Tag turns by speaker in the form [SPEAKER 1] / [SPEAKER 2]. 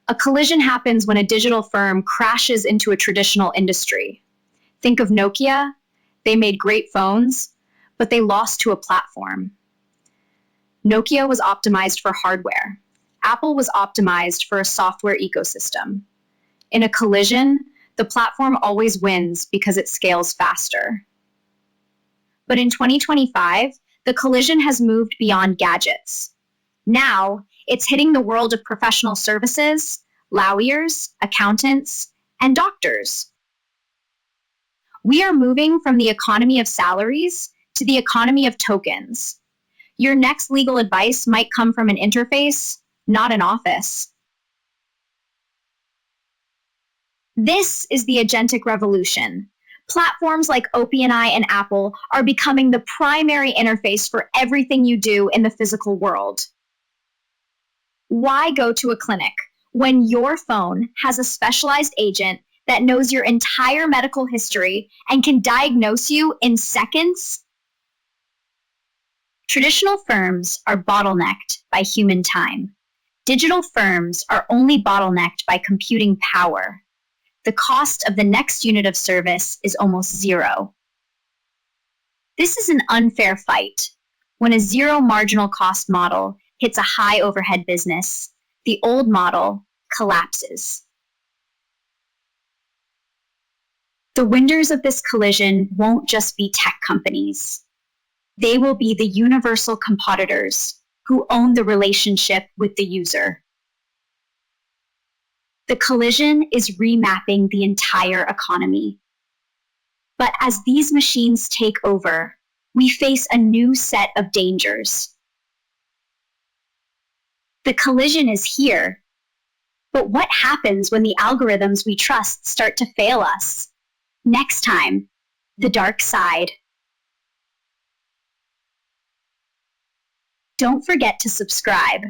[SPEAKER 1] A collision happens when a digital firm crashes into a traditional industry. Think of Nokia. They made great phones, but they lost to a platform. Nokia was optimized for hardware. Apple was optimized for a software ecosystem. In a collision, the platform always wins because it scales faster. But in 2025, the collision has moved beyond gadgets. Now, it's hitting the world of professional services, lawyers, accountants, and doctors. We are moving from the economy of salaries to the economy of tokens. Your next legal advice might come from an interface, not an office. This is the Agentic Revolution. Platforms like OpenAI and Apple are becoming the primary interface for everything you do in the physical world. Why go to a clinic when your phone has a specialized agent that knows your entire medical history and can diagnose you in seconds? Traditional firms are bottlenecked by human time. Digital firms are only bottlenecked by computing power. The cost of the next unit of service is almost zero. This is an unfair fight. When a zero marginal cost model hits a high overhead business, the old model collapses. The winners of this collision won't just be tech companies. They will be the universal competitors who own the relationship with the user. The collision is remapping the entire economy. But as these machines take over, we face a new set of dangers. The collision is here. But what happens when the algorithms we trust start to fail us? Next time, the dark side. Don't forget to subscribe.